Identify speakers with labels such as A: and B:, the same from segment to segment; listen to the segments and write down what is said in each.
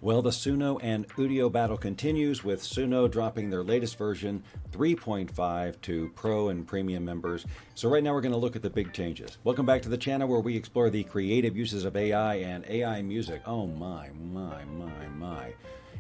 A: Well, the Suno and Udio battle continues, with Suno dropping their latest version, 3.5, to Pro and Premium members. So right now we're going to look at the big changes. Welcome back to the channel where we explore the creative uses of AI and AI music. Oh my.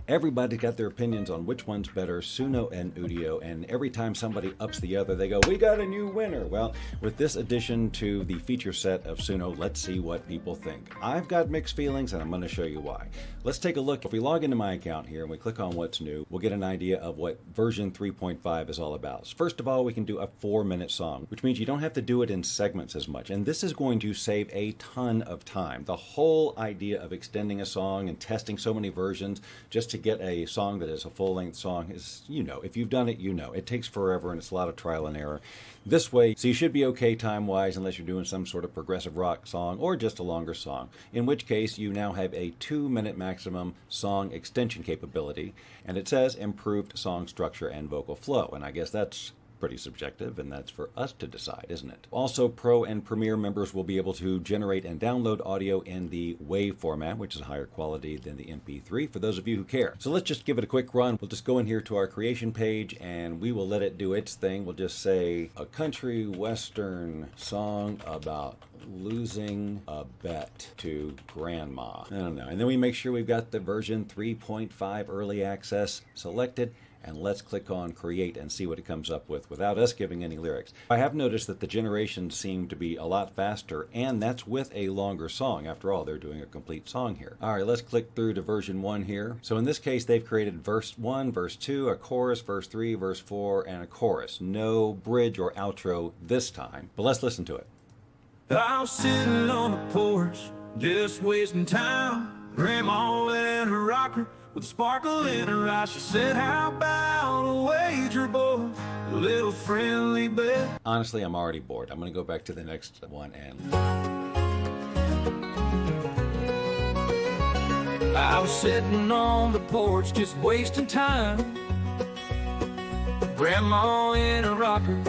A: Everybody's got their opinions on which one's better, Suno and Udio, and every time somebody ups the other, they go, we got a new winner. Well, with this addition to the feature set of Suno, let's see what people think. I've got mixed feelings, and I'm going to show you why. Let's take a look. If we log into my account here and we click on what's new, we'll get an idea of what version 3.5 is all about. First of all, we can do a 4-minute song, which means you don't have to do it in segments as much, and this is going to save a ton of time. The whole idea of extending a song and testing so many versions just to get a song that is a full-length song is, if you've done it, it takes forever and it's a lot of trial and error. This way, so you should be okay time-wise unless you're doing some sort of progressive rock song or just a longer song, in which case you now have a 2-minute maximum song extension capability, and it says improved song structure and vocal flow, and I guess that's pretty subjective, and that's for us to decide, isn't it? Also, Pro and Premier members will be able to generate and download audio in the WAV format, which is higher quality than the MP3, for those of you who care. So let's just give it a quick run. We'll just go in here to our creation page, and we will let it do its thing. We'll just say a country western song about losing a bet to grandma. I don't know. And then we make sure we've got the version 3.5 early access selected, and let's click on create and see what it comes up with without us giving any lyrics. I have noticed that the generations seem to be a lot faster, and that's with a longer song. After all, they're doing a complete song here. All right, let's click through to version 1 here. So in this case, they've created verse 1, verse 2, a chorus, verse 3, verse 4, and a chorus. No bridge or outro this time, but let's listen to it.
B: I was sitting on the porch, just wasting time. Grandma in her rocker with a sparkle in her eye. She said, how about a wager, boy, a little friendly bet.
A: Honestly, I'm already bored. I'm going to go back to the next one and...
B: I was sitting on the porch, just wasting time. Grandma in a rocker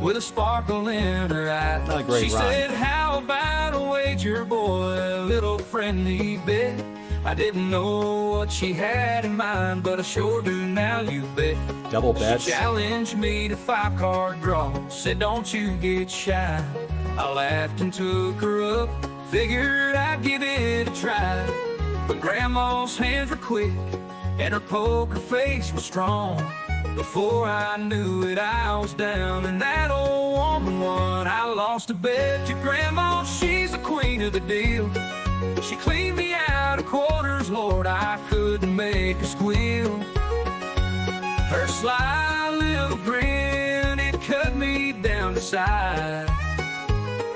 B: with a sparkle in her eye.
A: Not a great
B: She
A: rhyme.
B: said, how about a wager, boy, a little friendly bet. I didn't know what she had in mind, but I sure do now, you bet.
A: Double bets.
B: She challenged me to 5-card draw, said don't you get shy. I laughed and took her up, figured I'd give it a try. But Grandma's hands were quick, and her poker face was strong. Before I knew it, I was down, and that old woman won. I lost a bet to Grandma, she's the queen of the deal. She cleaned me out of quarters, Lord, I couldn't make her squeal. Her sly little grin, it cut me down to size.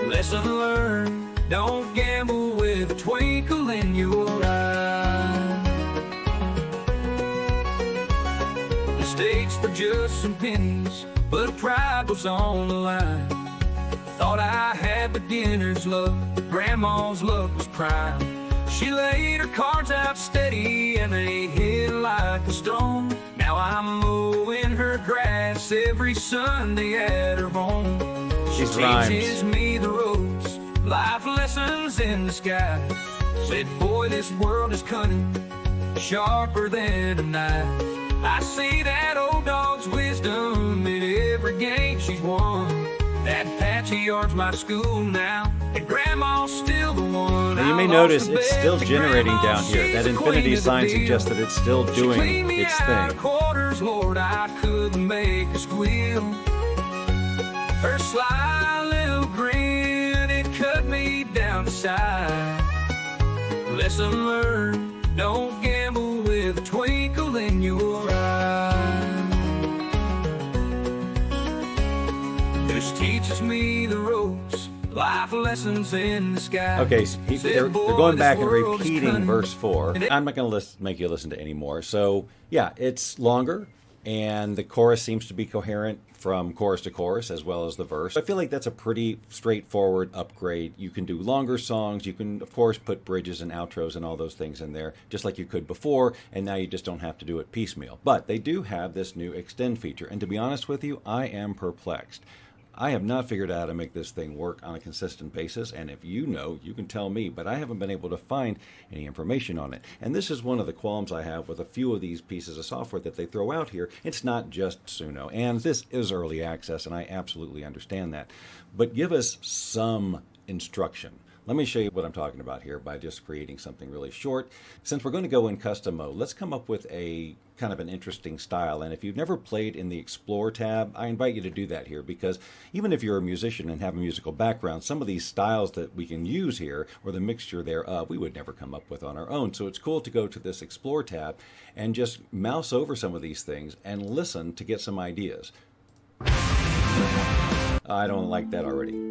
B: Lesson learned, don't gamble with a twinkle in your eye. Mistakes were just some pennies, but pride was on the line. Thought I had beginner's luck, but Grandma's luck was prime. She laid her cards out steady and they hit like a stone. Now I'm mowing her grass every Sunday at her home. She teaches me the ropes, life lessons in the sky. Said, boy, this world is cunning, sharper than a knife. I see that old dog's wisdom in every game she's won. That patchy yard's my school now, and Grandma's still the one.
A: Now you may notice it's still generating down here. That infinity sign suggests that it's still doing its thing.
B: Quarters, Lord, I couldn't make her squeal. Her sly little grin, it cut me down to size. Lesson learned, don't gamble with a twinkle in your eye. This teaches me the ropes, life lessons in the sky.
A: Okay, so they're going back and repeating verse 4. I'm not going to make you listen to any more. So, yeah, it's longer, and the chorus seems to be coherent from chorus to chorus as well as the verse. I feel like that's a pretty straightforward upgrade. You can do longer songs. You can, of course, put bridges and outros and all those things in there, just like you could before, and now you just don't have to do it piecemeal. But they do have this new extend feature, and to be honest with you, I am perplexed. I have not figured out how to make this thing work on a consistent basis, and if you know, you can tell me, but I haven't been able to find any information on it. And this is one of the qualms I have with a few of these pieces of software that they throw out here. It's not just Suno, and this is early access, and I absolutely understand that. But give us some instruction. Let me show you what I'm talking about here by just creating something really short. Since we're going to go in custom mode, let's come up with a kind of an interesting style. And if you've never played in the Explore tab, I invite you to do that here, because even if you're a musician and have a musical background, some of these styles that we can use here, or the mixture thereof, we would never come up with on our own. So it's cool to go to this Explore tab and just mouse over some of these things and listen to get some ideas. I don't like that already.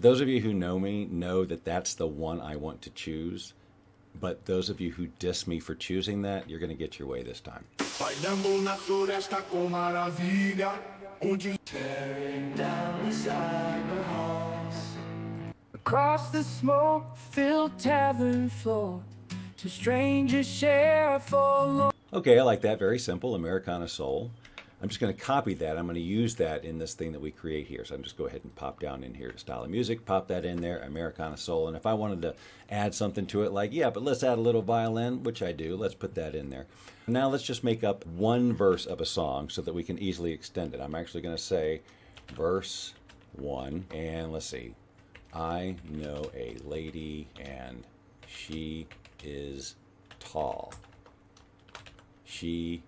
A: Those of you who know me know that that's the one I want to choose, but those of you who diss me for choosing that, you're going to get your way this time.
B: Tearing down the cyber halls, across the smoke-filled tavern floor, to strangers share for.
A: Okay, I like that. Very simple, Americana Soul. I'm just going to copy that. I'm going to use that in this thing that we create here. So I'm just go ahead and pop down in here to Style of Music, pop that in there, Americana Soul. And if I wanted to add something to it, like, yeah, but let's add a little violin, which I do. Let's put that in there. Now let's just make up one verse of a song so that we can easily extend it. I'm actually going to say verse 1. And let's see. I know a lady and she is tall. She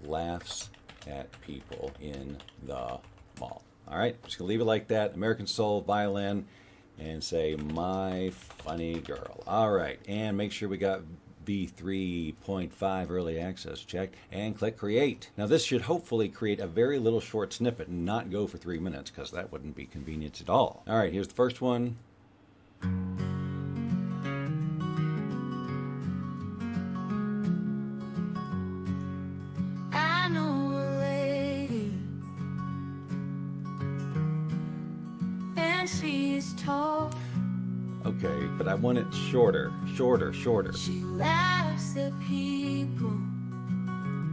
A: laughs at people in the mall. All right, just gonna leave it like that. American Soul, violin, and say my funny girl. All right, and make sure we got V3.5 early access checked, and click create. Now this should hopefully create a very little short snippet and not go for 3 minutes, because that wouldn't be convenient at all. All right, here's the first one.
B: She's tall.
A: Okay, but I want it shorter.
B: She laughs at people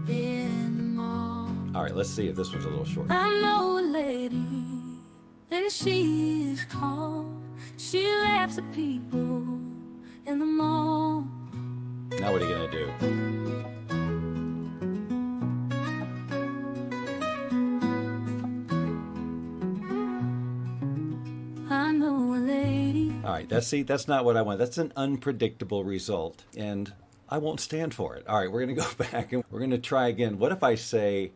B: in the mall.
A: All right, let's see if this one's a little shorter.
B: I know a lady, and she's tall. She laughs at people in the mall.
A: Now what are you gonna do? All right, that's not what I want. That's an unpredictable result, and I won't stand for it. All right, we're going to go back and we're going to try again. What if I say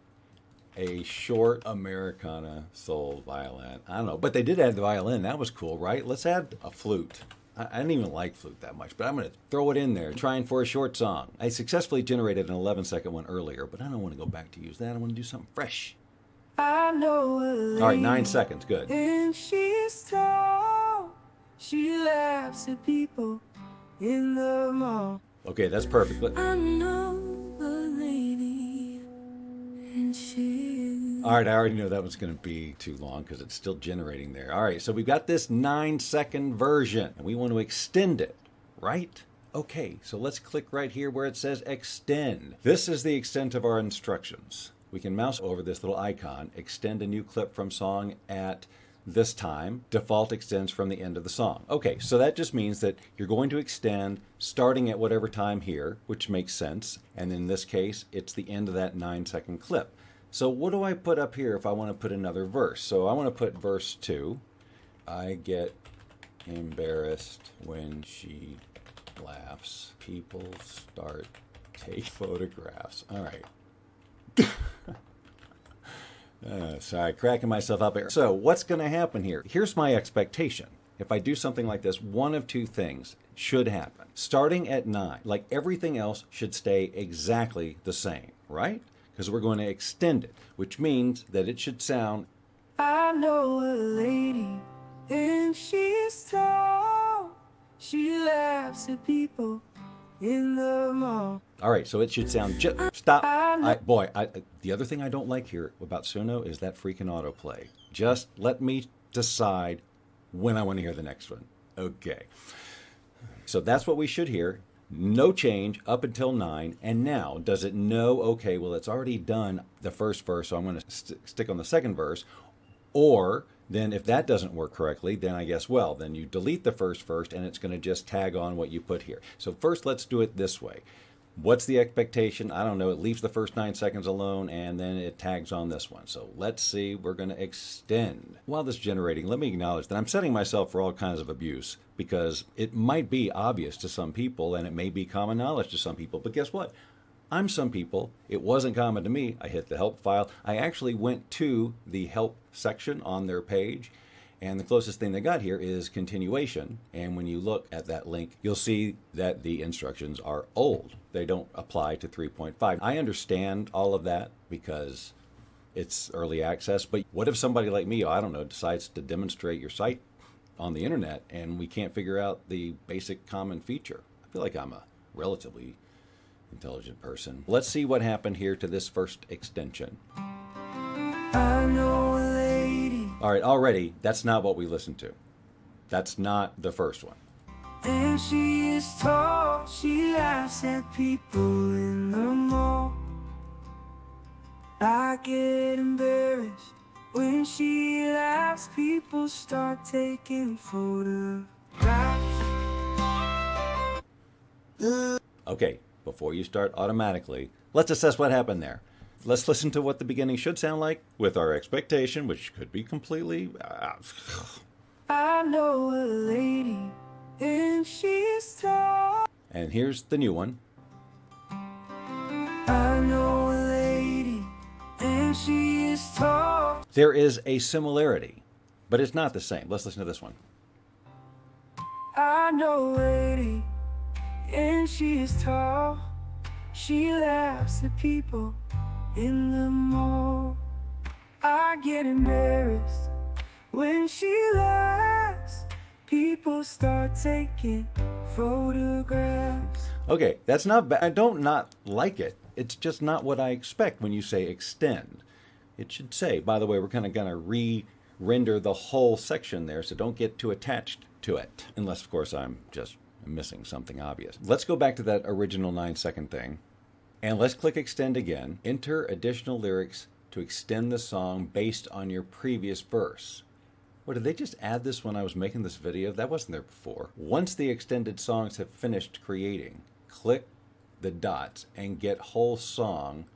A: a short Americana Soul violin? I don't know, but they did add the violin. That was cool, right? Let's add a flute. I didn't even like flute that much, but I'm going to throw it in there, trying for a short song. I successfully generated an 11-second one earlier, but I don't want to go back to use that. I want to do something fresh.
B: I know a lady,
A: all right, 9 seconds, good.
B: And she's tall. She laughs at people in the mall.
A: Okay, that's perfect.
B: I know a lady, and she.
A: All right, I already know that was going to be too long because it's still generating there. All right, so we've got this 9-second version, and we want to extend it, right? Okay, so let's click right here where it says extend. This is the extent of our instructions. We can mouse over this little icon, extend a new clip from song at this time. Default extends from the end of the song. Okay, so that just means that you're going to extend starting at whatever time here, which makes sense. And in this case, it's the end of that 9-second clip. So what do I put up here if I want to put another verse? So I want to put verse 2. I get embarrassed when she laughs. People start take photographs. All right. Sorry, cracking myself up here. So what's going to happen here? Here's my expectation. If I do something like this, one of two things should happen. Starting at 9, like everything else should stay exactly the same, right? Because we're going to extend it, which means that it should sound.
B: I know a lady, and she's tall. She laughs at people in the mall.
A: All right, so it should sound stop. The other thing I don't like here about Suno is that freaking autoplay. Just let me decide when I want to hear the next one. Okay. So that's what we should hear. No change up until 9. And now, does it know, okay, well, it's already done the first verse, so I'm going to stick on the second verse. Or then if that doesn't work correctly, then I guess, well, then you delete the first and it's going to just tag on what you put here. So first, let's do it this way. What's the expectation? I don't know. It leaves the first 9 seconds alone, and then it tags on this one. So let's see. We're going to extend. While this is generating, let me acknowledge that I'm setting myself for all kinds of abuse, because it might be obvious to some people, and it may be common knowledge to some people. But guess what? I'm some people. It wasn't common to me. I hit the help file. I actually went to the help section on their page, and the closest thing they got here is continuation. And when you look at that link, you'll see that the instructions are old. They don't apply to 3.5. I understand all of that because it's early access. But what if somebody like me, I don't know, decides to demonstrate your site on the internet and we can't figure out the basic common feature? I feel like I'm a relatively intelligent person. Let's see what happened here to this first extension.
B: I know a lady.
A: All right, already, that's not what we listened to. That's not the first one.
B: And she is tall, she laughs at people in the mall. I get embarrassed when she laughs, people start taking photographs.
A: Okay, before you start automatically, let's assess what happened there. Let's listen to what the beginning should sound like with our expectation, which could be completely...
B: I know a lady, and she's tall.
A: And here's the new one.
B: I know a lady, and she is tall.
A: There is a similarity, but it's not the same. Let's listen to this one.
B: I know a lady, and she is tall. She laughs at people in the mall. I get embarrassed when she laughs. People start taking photographs.
A: Okay, that's not bad. I don't not like it. It's just not what I expect when you say extend. It should say, by the way, we're kind of going to re-render the whole section there, so don't get too attached to it. Unless, of course, I'm just missing something obvious. Let's go back to that original 9-second thing. And let's click extend again. Enter additional lyrics to extend the song based on your previous verse. What, did they just add this when I was making this video? That wasn't there before. Once the extended songs have finished creating, click the dots and get whole song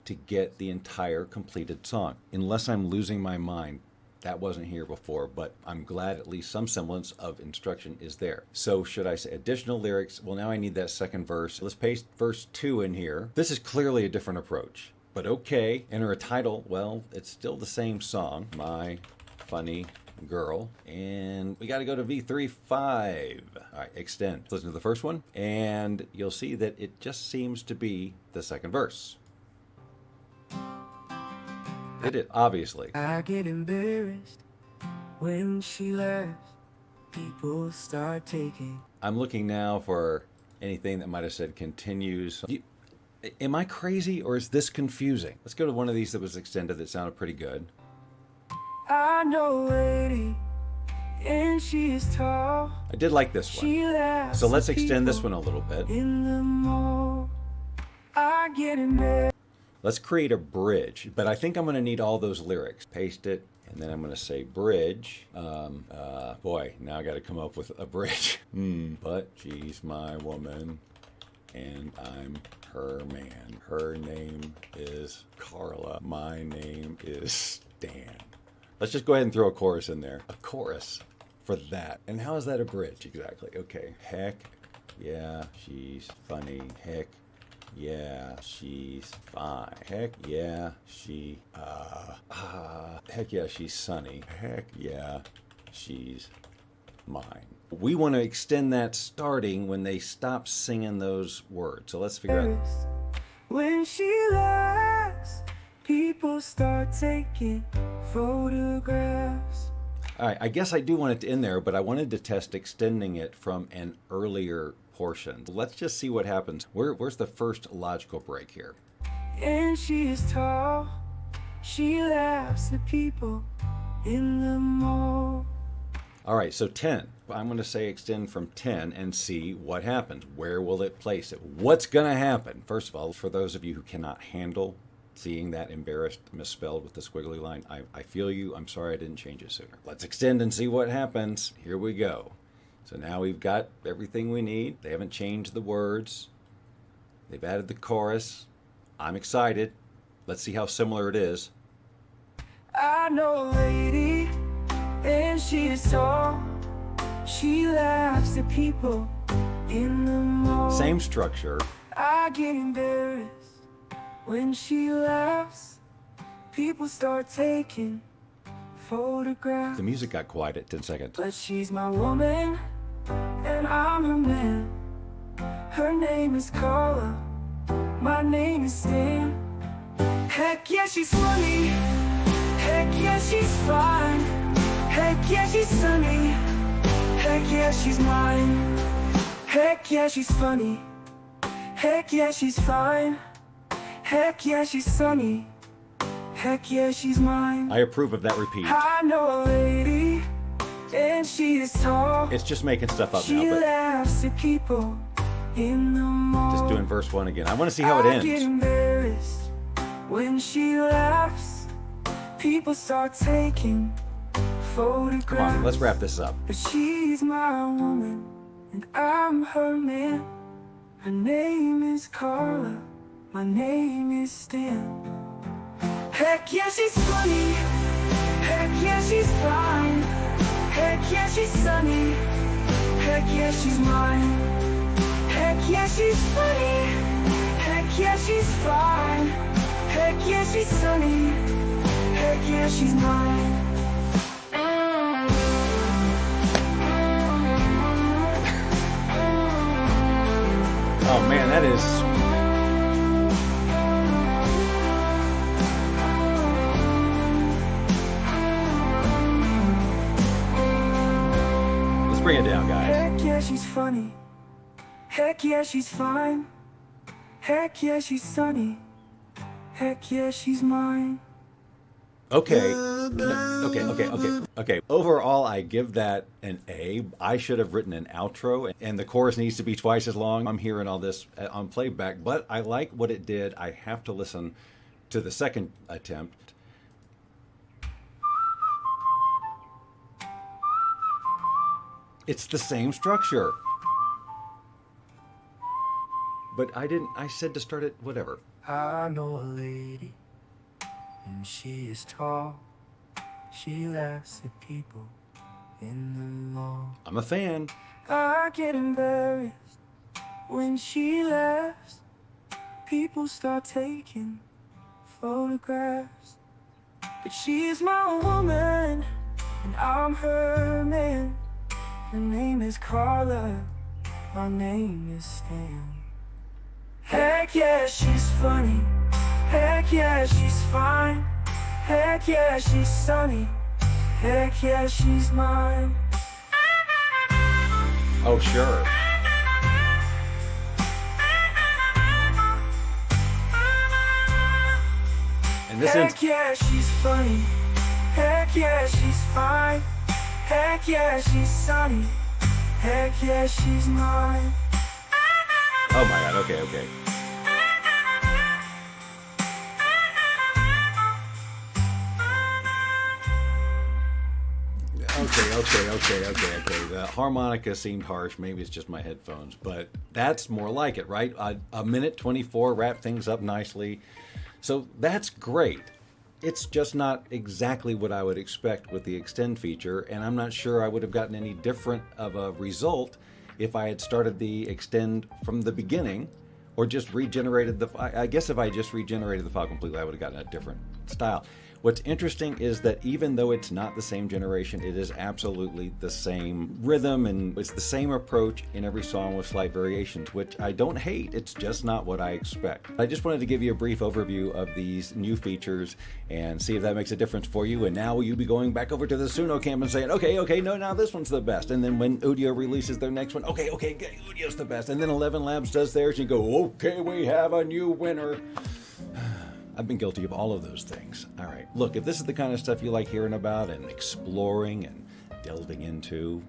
A: to get the entire completed song. Unless I'm losing my mind, that wasn't here before, but I'm glad at least some semblance of instruction is there. So should I say additional lyrics? Well, now I need that second verse. Let's paste verse 2 in here. This is clearly a different approach, but okay. Enter a title. Well, it's still the same song, My Funny Girl, and we got to go to V3.5. All right, extend. Listen to the first one, and you'll see that it just seems to be the second verse. It is, obviously.
B: I get embarrassed when she laughs. People start taking.
A: I'm looking now for anything that might have said continues. Am I crazy or is this confusing? Let's go to one of these that was extended that sounded pretty good.
B: I know a lady, and she is tall.
A: I did like this one.
B: She laughs.
A: So let's
B: at
A: extend this
B: people
A: one a little bit.
B: in the mall. I get embarrassed.
A: Let's create a bridge, but I think I'm going to need all those lyrics. Paste it, and then I'm going to say bridge. Boy, now I got to come up with a bridge. But she's my woman, and I'm her man. Her name is Carla. My name is Stan. Let's just go ahead and throw a chorus in there. A chorus for that. And how is that a bridge exactly? Okay. Heck yeah, she's funny. Heck yeah, she's fine. Heck yeah, heck yeah, she's sunny. Heck yeah, she's mine. We want to extend that starting when they stop singing those words. So let's figure out.
B: When she laughs, people start taking photographs.
A: All right, I guess I do want it to end there, but I wanted to test extending it from an earlier portion. Let's just see what happens. Where's the first logical break here?
B: And she is tall. She laughs at people in the mall.
A: All right, so 10. I'm going to say extend from 10 and see what happens. Where will it place it? What's going to happen? First of all, for those of you who cannot handle seeing that embarrassed misspelled with the squiggly line, I feel you. I'm sorry I didn't change it sooner. Let's extend and see what happens. Here we go. So now we've got everything we need. They haven't changed the words. They've added the chorus. I'm excited. Let's see how similar it is.
B: I know a lady, and she is tall. She laughs at people in the mall.
A: Same structure.
B: I get embarrassed when she laughs. People start taking photographs.
A: The music got quiet at 10 seconds.
B: But she's my woman, and I'm her man. Her name is Carla, my name is Stan. Heck yeah, she's funny. Heck yeah, she's fine. Heck yeah, she's sunny. Heck yeah, she's mine. Heck yeah, she's funny. Heck yeah, she's fine. Heck yeah, she's sunny. Heck yeah, she's mine.
A: I approve of that repeat.
B: I know a lady, and she is tall.
A: It's just making stuff up
B: She
A: now, but
B: laughs at people in the mall.
A: just doing verse 1 again. I want to see how it
B: I get
A: ends.
B: embarrassed when she laughs. People start taking photographs.
A: Come on, let's wrap this up.
B: But she's my woman, and I'm her man. Her name is Carla, my name is Stan. Heck yeah, she's funny. Heck yeah, she's fine. Heck yeah, she's sunny. Heck yeah, she's mine. Heck yeah, she's funny. Heck yeah, she's fine. Heck yeah, she's sunny. Heck yeah, she's mine.
A: Oh man, that is... Let's bring it down, guys.
B: Heck yeah, she's funny. Heck yeah, she's fine. Heck yeah, she's sunny. Heck yeah, she's mine.
A: Okay. Okay. Overall, I give that an A. I should have written an outro, and the chorus needs to be twice as long. I'm hearing all this on playback, but I like what it did. I have to listen to the second attempt. It's the same structure. But I said to start it, whatever.
B: I know a lady, and she is tall. She laughs at people in the mall.
A: I'm a fan.
B: I get embarrassed when she laughs. People start taking photographs. But she's my woman, and I'm her man. Her name is Carla, my name is Stan. Heck yeah, she's funny. Heck yeah, she's fine. Heck yeah, she's sunny. Heck yeah, she's mine.
A: Oh, sure. And this
B: Heck yeah, she's funny. Heck yeah, she's fine. Heck yeah, she's sunny. Heck yeah, she's mine.
A: Oh my god, okay. Okay. The harmonica seemed harsh. Maybe it's just my headphones, but that's more like it, right? A minute 24, wrap things up nicely. So that's great. It's just not exactly what I would expect with the extend feature, and I'm not sure I would have gotten any different of a result if I had started the extend from the beginning or just regenerated the... I guess if I just regenerated the file completely, I would have gotten a different style. What's interesting is that even though it's not the same generation, it is absolutely the same rhythm, and it's the same approach in every song with slight variations, which I don't hate. It's just not what I expect. I just wanted to give you a brief overview of these new features and see if that makes a difference for you. And now will you be going back over to the Suno camp and saying, okay, no, now this one's the best. And then when Udio releases their next one, okay, Udio's the best. And then 11 Labs does theirs, and you go, okay, we have a new winner. I've been guilty of all of those things. All right, look, if this is the kind of stuff you like hearing about and exploring and delving into,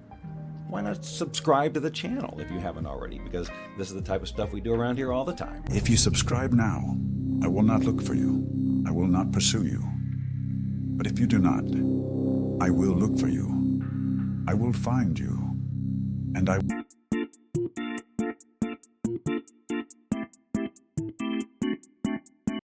A: why not subscribe to the channel if you haven't already? Because this is the type of stuff we do around here all the time.
C: If you subscribe now, I will not look for you. I will not pursue you. But if you do not, I will look for you. I will find you. And I